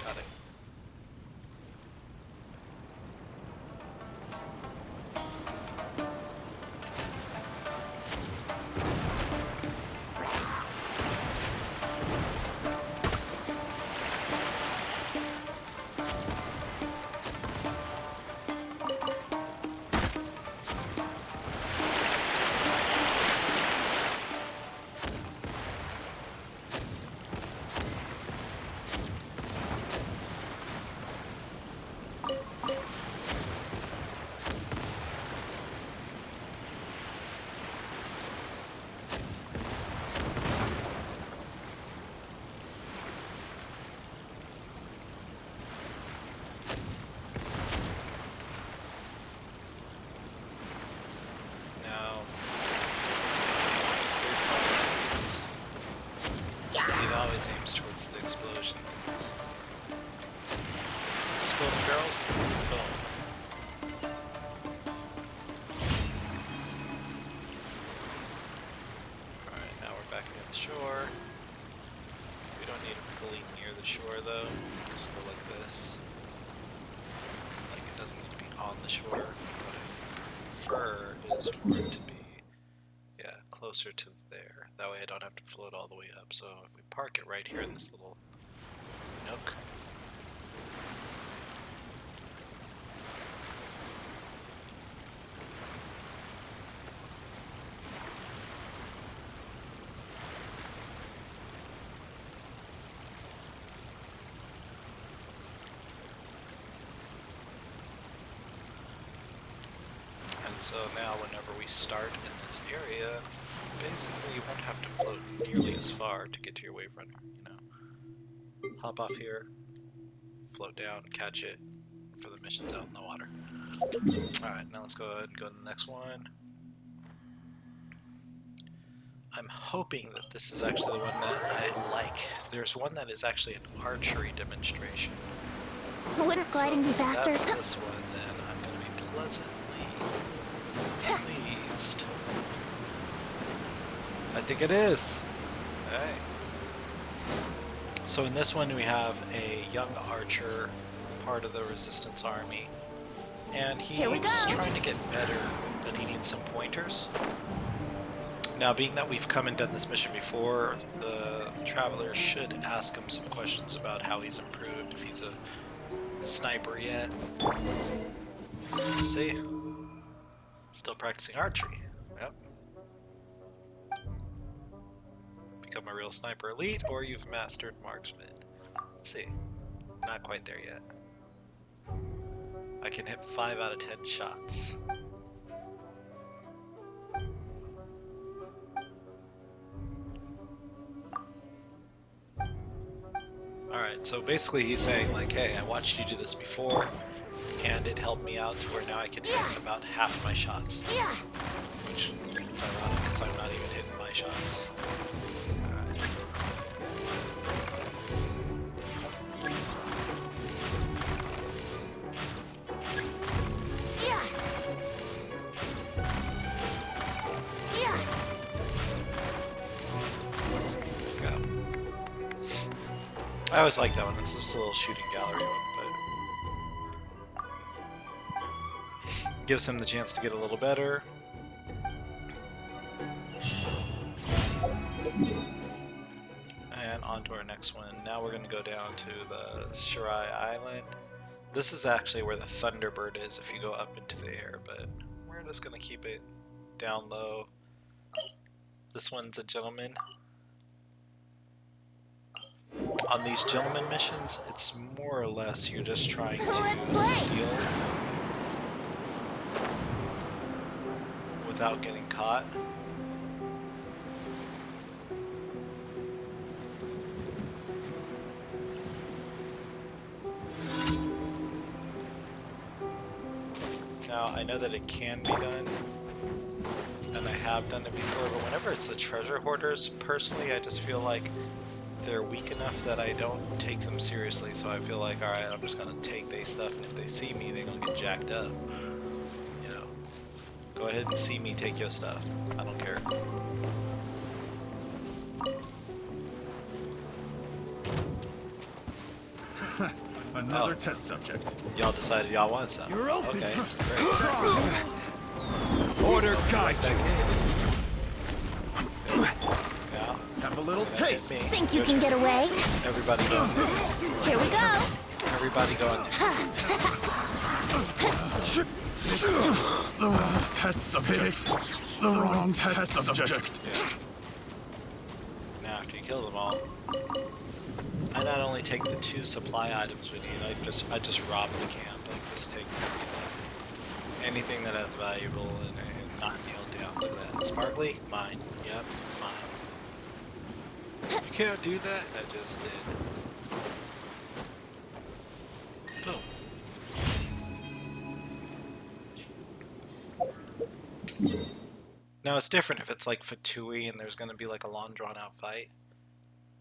Got it. Now, it always aims towards the explosion. Exploding barrels? Boom. Alright, now we're back near the shore. We don't need it fully near the shore though. Just go like this. Like it doesn't need to be on the shore. What I prefer is for it to be, yeah, closer to there. That way I don't have to float all the way up. So if we park it right here in this little nook. And so now whenever we start in this area, basically you won't have to float nearly as far to get to your wave runner, you know. Hop off here, float down, catch it for the missions out in the water. Alright, now let's go ahead and go to the next one. I'm hoping that this is actually the one that I like. There's one that is actually an archery demonstration. Wouldn't gliding be faster? If that's this one, then I'm going to be pleasantly pleased. I think it is. Hey. So in this one we have a young archer, part of the resistance army, and he's trying to get better, but he needs some pointers. Now, being that we've come and done this mission before, the traveler should ask him some questions about how he's improved, if he's a sniper yet. Let's see. Still practicing archery. Yep. Become a real sniper elite, or you've mastered marksman. Let's see. Not quite there yet. I can hit 5 out of 10 shots. Alright, so basically he's saying like, hey, I watched you do this before, and it helped me out to where now I can hit about half my shots. Which is ironic, because I'm not even hitting my shots. Alright. I always like that one. It's just a little shooting gallery one, but gives him the chance to get a little better. And on to our next one. Now we're going to go down to the Shirai Island. This is actually where the Thunderbird is if you go up into the air, but we're just going to keep it down low. This one's a gentleman. On these gentleman missions, it's more or less you're just trying to steal without getting caught. Now, I know that it can be done, and I have done it before, but whenever it's the treasure hoarders, personally, I just feel like they're weak enough that I don't take them seriously, so I feel like, alright, I'm just gonna take their stuff, and if they see me, they're gonna get jacked up. You know, go ahead and see me take your stuff. I don't care. Another test subject. Y'all decided y'all want some. You're open. Okay, great. Order guide you. Yeah. Have a little taste. Think you can get away? Everybody go in there. Here we go. Everybody go in there. The wrong test subject. The wrong test subject. Yeah. Now after you kill them all, I not only take the 2 supply items with you, I just rob the camp. Like just take anything that has valuable and not nailed down. Look at that. Sparkly? Mine. Yep, mine. You can't do that? I just did. Boom. Now it's different if it's like Fatui and there's gonna be like a long drawn out fight.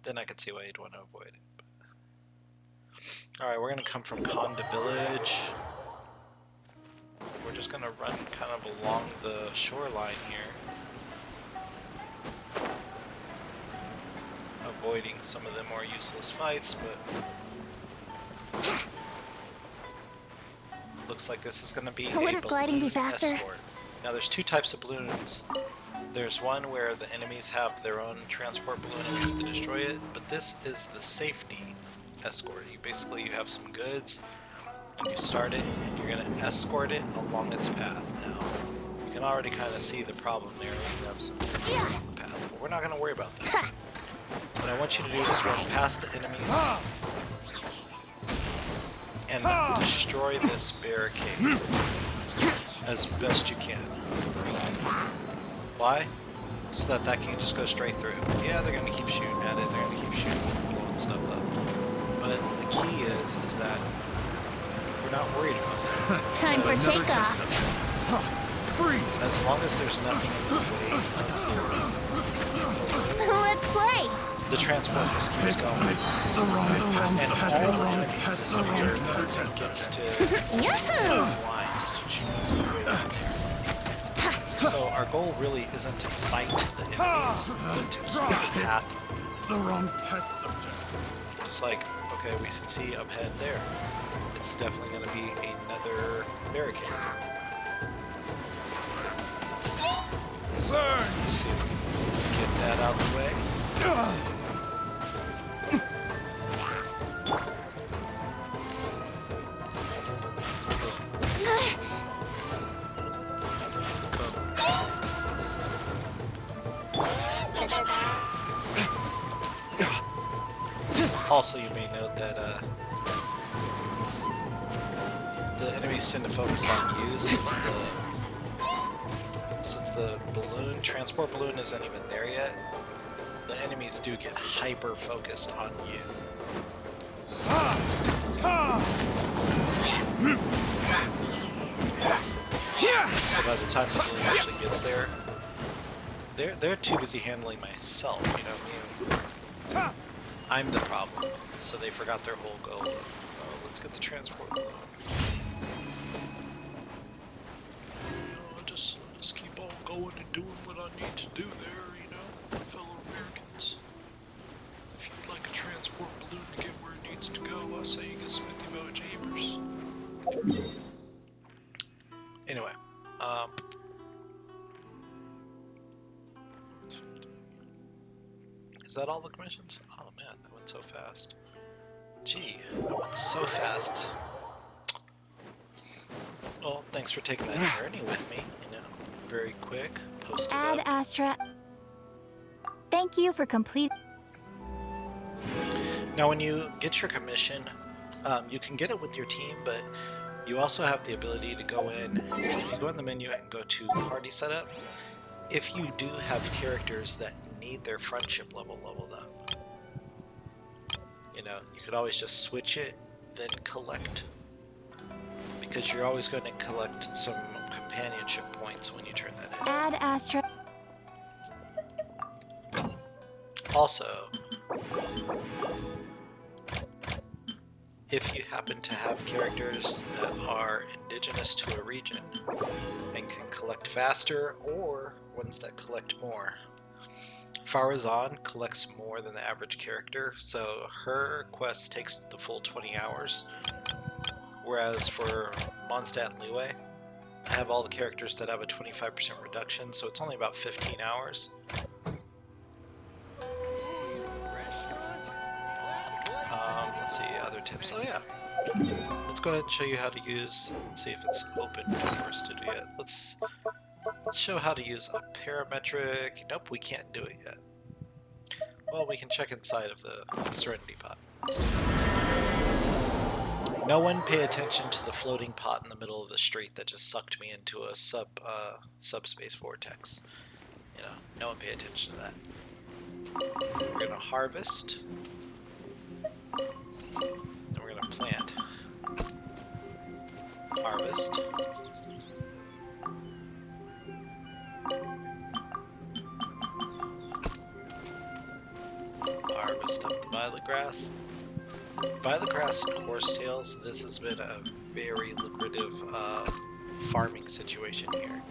Then I could see why you'd want to avoid it. Alright, we're gonna come from Conda Village. We're just gonna run kind of along the shoreline here. Avoiding some of the more useless fights, but looks like this is gonna be Wouldn't gliding be balloon faster? escort. Now there's 2 types of balloons. There's one where the enemies have their own transport balloon and we have to destroy it, but this is the safety escort. You have some goods and you start it and you're going to escort it along its path. Now, you can already kind of see the problem there. You have some enemies along the path, but we're not going to worry about that. What I want you to do is run past the enemies and destroy this barricade as best you can. Why? So that can just go straight through. Yeah, they're going to keep shooting at it, they're going to keep shooting, blowing stuff up. But the key is that we're not worried about that. Time for takeoff. As long as there's nothing in the way of Let's play. the transport just keeps going. The wrong And all the enemies test disappear subject. once it gets to Yahoo! line, which you can see way down there. So our goal really isn't to fight the enemies, but to keep the path open. The wrong test subject. Just like, okay, we can see up ahead there. It's definitely going to be another barricade. So, let's see if we can get that out of the way. Also, you may note that the enemies tend to focus on you since the transport balloon isn't even there yet. The enemies do get hyper focused on you. So by the time the balloon actually gets there, they're too busy handling myself, you know what I mean? I'm the problem, so they forgot their whole goal. Let's get the transport balloon. Just keep on going and doing what I need to do there, you know, fellow Americans. If you'd like a transport balloon to get where it needs to go, I say you get Smithy Bow Chambers. Anyway, is that all the commissions? Oh man, that went so fast. Gee, that went so fast. Well, thanks for taking that journey with me, you know, very quick, posted Ad up. Astra. Thank you for complete. Now when you get your commission, you can get it with your team, but you also have the ability to go in, you go in the menu and go to party setup. If you do have characters that need their friendship level leveled up, you know, you could always just switch it, then collect. Because you're always going to collect some companionship points when you turn that in. Ad Astra. Also, if you happen to have characters that are indigenous to a region and can collect faster, or ones that collect more, Farazan collects more than the average character, so her quest takes the full 20 hours. Whereas for Mondstadt and Liyue, I have all the characters that have a 25% reduction, so it's only about 15 hours. Let's see, other tips. Oh yeah. Let's go ahead and show you how to use, let's see if it's open for us to do yet. Let's show how to use a parametric. Nope, we can't do it yet. Well, we can check inside of the Serenity Pot. No one pay attention to the floating pot in the middle of the street that just sucked me into a subspace vortex. You know, no one pay attention to that. We're gonna harvest. Then we're gonna plant. Harvest. Harvest up the violet grass. Violet grass and horsetails, this has been a very lucrative farming situation here.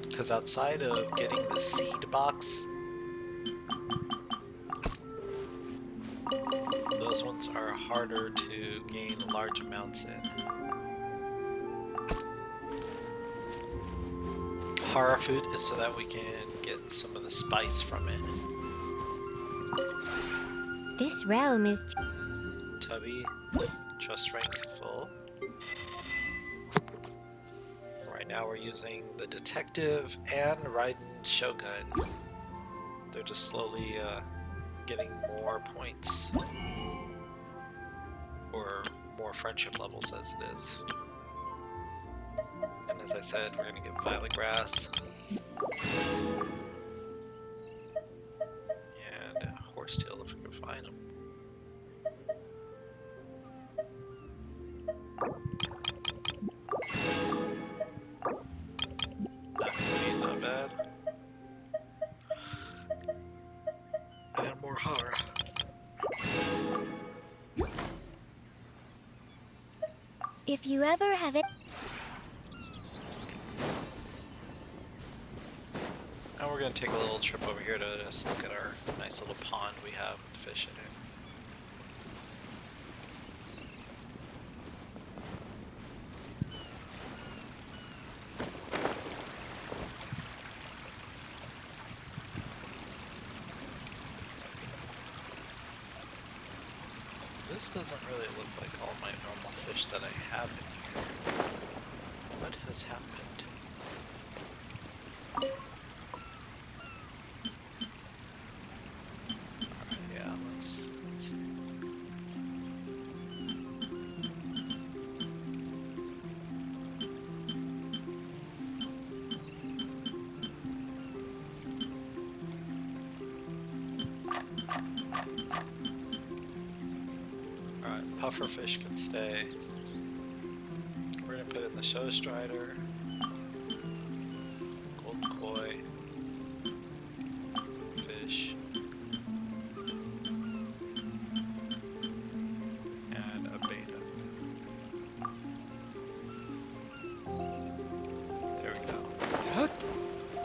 Because outside of getting the seed box, those ones are harder to gain large amounts in. Hara food is so that we can get some of the spice from it. This realm is... Tubby, trust rank full. Right now we're using the detective and Raiden Shogun. They're just slowly getting more points. Or more friendship levels as it is. And as I said, we're gonna get violet grass. And horsetail if we can find them. Not bad. And more Hara. If you ever have it... Now we're going to take a little trip over here to just look at our nice little pond we have with fish in it. This doesn't really look like all my normal fish that I have in here. What has happened? Alright, yeah, let's see. Alright, pufferfish can stay. We're gonna put in the show strider, golden koi, fish, and a beta. There we go.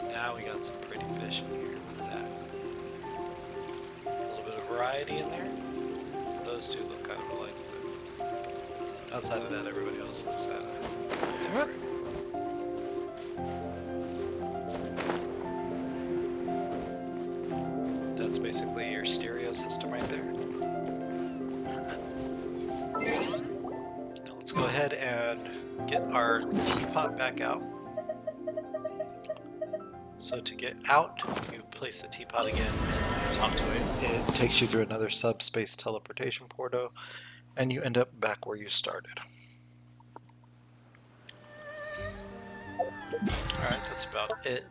Now we got some pretty fish in here. Look at that. A little bit of variety in there. Those two look kind of alike, but outside of that, everybody else looks different. That's basically your stereo system right there. Now let's go ahead and get our teapot back out. So to get out, you place the teapot again and talk to it. It takes you through another subspace teleportation portal, and you end up back where you started. Alright, that's about it.